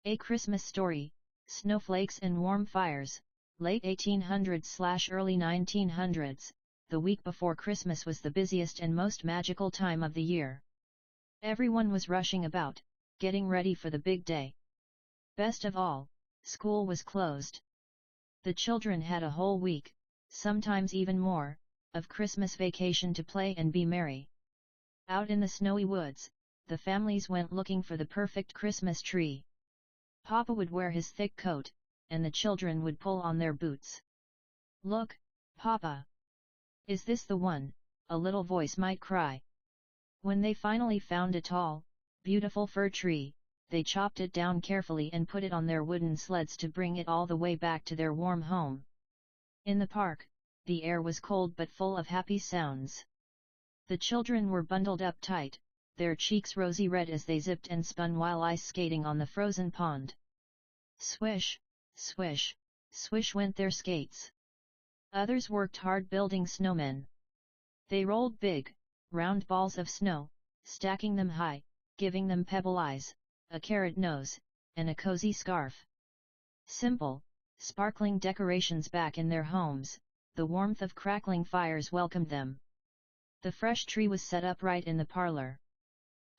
A Christmas Story, Snowflakes and Warm Fires, late 1800s/early 1900s, the week before Christmas was the busiest and most magical time of the year. Everyone was rushing about, getting ready for the big day. Best of all, school was closed. The children had a whole week, sometimes even more, of Christmas vacation to play and be merry. Out in the snowy woods, the families went looking for the perfect Christmas tree. Papa would wear his thick coat, and the children would pull on their boots. "Look, Papa! Is this the one?" a little voice might cry. When they finally found a tall, beautiful fir tree, they chopped it down carefully and put it on their wooden sleds to bring it all the way back to their warm home. In the park, the air was cold but full of happy sounds. The children were bundled up tight, their cheeks rosy red as they zipped and spun while ice skating on the frozen pond. Swish, swish, swish went their skates. Others worked hard building snowmen. They rolled big, round balls of snow, stacking them high, giving them pebble eyes, a carrot nose, and a cozy scarf. Simple, sparkling decorations back in their homes, the warmth of crackling fires welcomed them. The fresh tree was set up right in the parlor.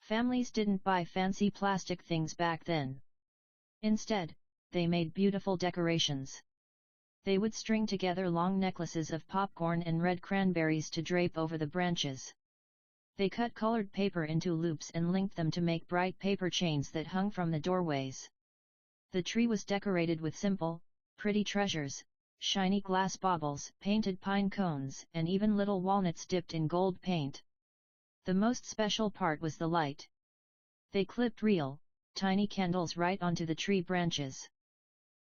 Families didn't buy fancy plastic things back then. Instead, they made beautiful decorations. They would string together long necklaces of popcorn and red cranberries to drape over the branches. They cut colored paper into loops and linked them to make bright paper chains that hung from the doorways. The tree was decorated with simple, pretty treasures, shiny glass baubles, painted pine cones, and even little walnuts dipped in gold paint. The most special part was the light. They clipped real, tiny candles right onto the tree branches.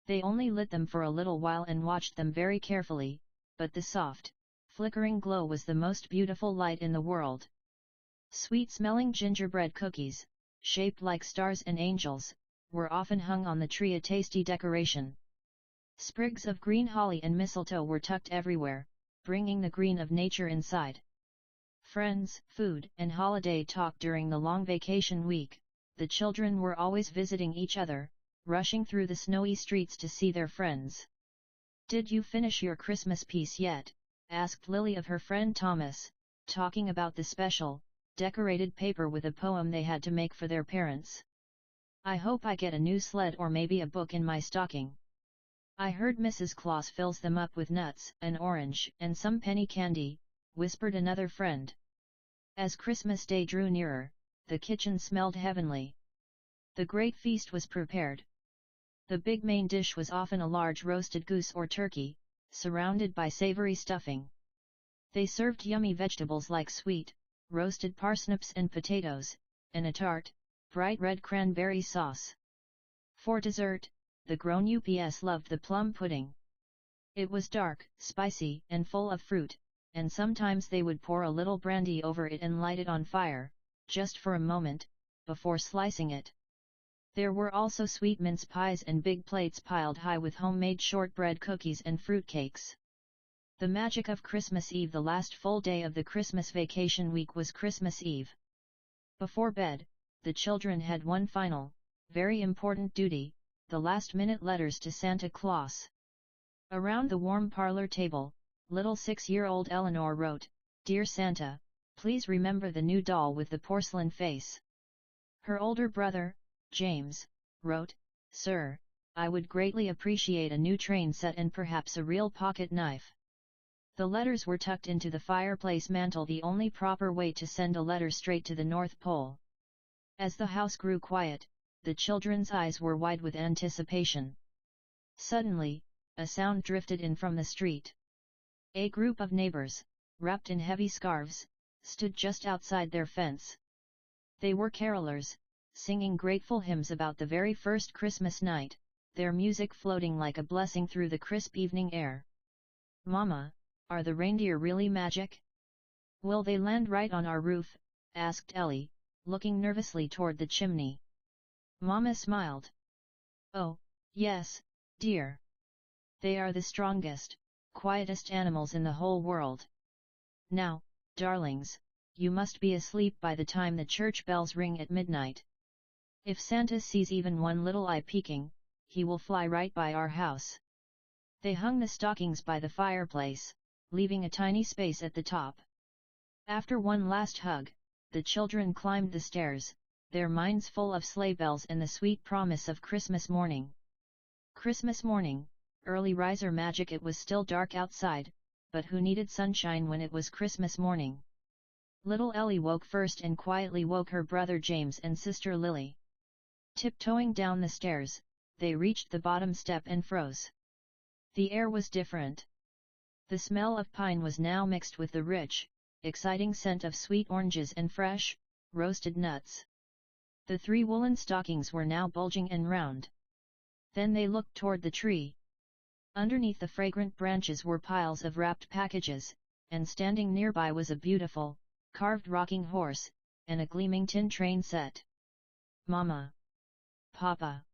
They only lit them for a little while and watched them very carefully, but the soft, flickering glow was the most beautiful light in the world. Sweet-smelling gingerbread cookies, shaped like stars and angels, were often hung on the tree, a tasty decoration. Sprigs of green holly and mistletoe were tucked everywhere, bringing the green of nature inside. Friends, food, and holiday talk during the long vacation week. The children were always visiting each other, rushing through the snowy streets to see their friends. "Did you finish your Christmas piece yet?" asked Lily of her friend Thomas, talking about the special, decorated paper with a poem they had to make for their parents. "I hope I get a new sled or maybe a book in my stocking. I heard Mrs. Claus fills them up with nuts, an orange, and some penny candy," whispered another friend. As Christmas Day drew nearer, the kitchen smelled heavenly. The great feast was prepared. The big main dish was often a large roasted goose or turkey, surrounded by savory stuffing. They served yummy vegetables like sweet, roasted parsnips and potatoes, and a tart, bright red cranberry sauce. For dessert, the grown-ups loved the plum pudding. It was dark, spicy, and full of fruit, and sometimes they would pour a little brandy over it and light it on fire, just for a moment, before slicing it. There were also sweet mince pies and big plates piled high with homemade shortbread cookies and fruitcakes. The magic of Christmas Eve, the last full day of the Christmas vacation week, was Christmas Eve. Before bed, the children had one final, very important duty: the last-minute letters to Santa Claus. Around the warm parlor table, little 6-year-old Eleanor wrote, "Dear Santa, please remember the new doll with the porcelain face." Her older brother, James, wrote, "Sir, I would greatly appreciate a new train set and perhaps a real pocket knife." The letters were tucked into the fireplace mantel, the only proper way to send a letter straight to the North Pole. As the house grew quiet, the children's eyes were wide with anticipation. Suddenly, a sound drifted in from the street. A group of neighbors, wrapped in heavy scarves, stood just outside their fence. They were carolers, singing grateful hymns about the very first Christmas night, their music floating like a blessing through the crisp evening air. "Mama, are the reindeer really magic? Will they land right on our roof?" asked Ellie, looking nervously toward the chimney. Mama smiled. "Oh, yes, dear. They are the strongest, quietest animals in the whole world. Now, darlings, you must be asleep by the time the church bells ring at midnight. If Santa sees even one little eye peeking, he will fly right by our house. They hung the stockings by the fireplace, leaving a tiny space at the top. After one last hug, the children climbed the stairs, their minds full of sleigh bells and the sweet promise of Christmas morning. Christmas morning, early riser magic. It was still dark outside, but who needed sunshine when it was Christmas morning? Little Ellie woke first and quietly woke her brother James and sister Lily. Tiptoeing down the stairs, they reached the bottom step and froze. The air was different. The smell of pine was now mixed with the rich, exciting scent of sweet oranges and fresh, roasted nuts. The 3 woolen stockings were now bulging and round. Then they looked toward the tree. Underneath the fragrant branches were piles of wrapped packages, and standing nearby was a beautiful, carved rocking horse, and a gleaming tin train set. "Mama! Papa!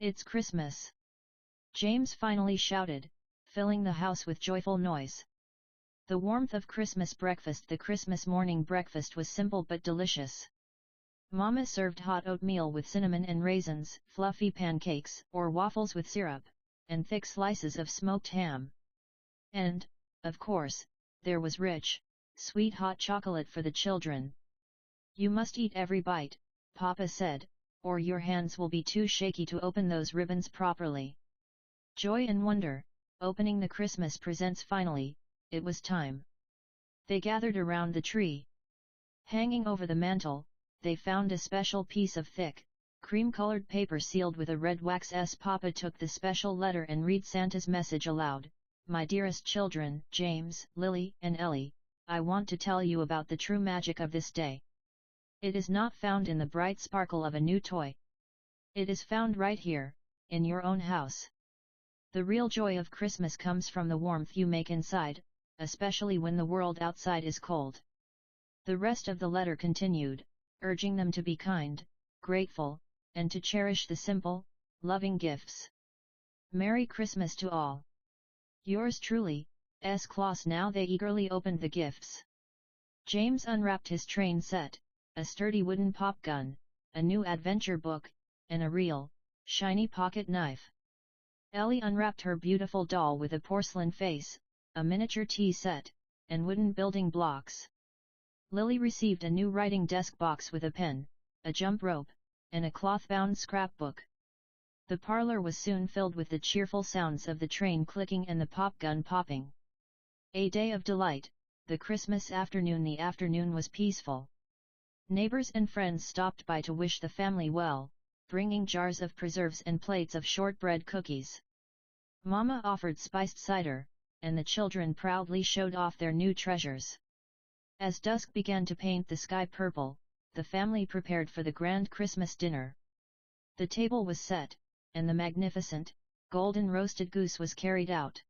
It's Christmas!" James finally shouted, filling the house with joyful noise. The warmth of Christmas breakfast. The Christmas morning breakfast was simple but delicious. Mama served hot oatmeal with cinnamon and raisins, fluffy pancakes or waffles with syrup, and thick slices of smoked ham. And, of course, there was rich, sweet hot chocolate for the children. "You must eat every bite," Papa said, "or your hands will be too shaky to open those ribbons properly." Joy and wonder, opening the Christmas presents finally, it was time. They gathered around the tree. Hanging over the mantel, they found a special piece of thick, cream-colored paper sealed with a red wax S. Papa took the special letter and read Santa's message aloud. "My dearest children, James, Lily, and Ellie, I want to tell you about the true magic of this day. It is not found in the bright sparkle of a new toy. It is found right here, in your own house. The real joy of Christmas comes from the warmth you make inside, especially when the world outside is cold." The rest of the letter continued, urging them to be kind, grateful, and to cherish the simple, loving gifts. "Merry Christmas to all. Yours truly, S. Claus." Now they eagerly opened the gifts. James unwrapped his train set, a sturdy wooden pop gun, a new adventure book, and a real, shiny pocket knife. Ellie unwrapped her beautiful doll with a porcelain face, a miniature tea set, and wooden building blocks. Lily received a new writing desk box with a pen, a jump rope, and a cloth-bound scrapbook. The parlor was soon filled with the cheerful sounds of the train clicking and the pop gun popping. A day of delight, the Christmas afternoon. The afternoon was peaceful. Neighbors and friends stopped by to wish the family well, bringing jars of preserves and plates of shortbread cookies. Mama offered spiced cider, and the children proudly showed off their new treasures. As dusk began to paint the sky purple, the family prepared for the grand Christmas dinner. The table was set, and the magnificent, golden roasted goose was carried out.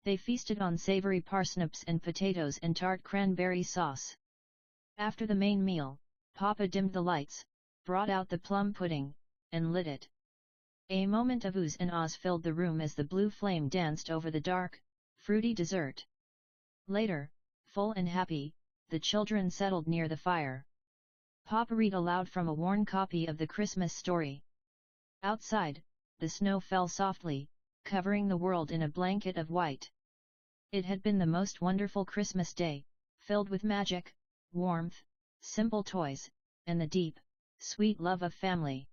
They feasted on savory parsnips and potatoes and tart cranberry sauce. After the main meal, Papa dimmed the lights, brought out the plum pudding, and lit it. A moment of oohs and ahs filled the room as the blue flame danced over the dark, fruity dessert. Later, full and happy, the children settled near the fire. Papa read aloud from a worn copy of the Christmas story. Outside, the snow fell softly, covering the world in a blanket of white. It had been the most wonderful Christmas day, filled with magic, warmth, simple toys, and the deep, sweet love of family.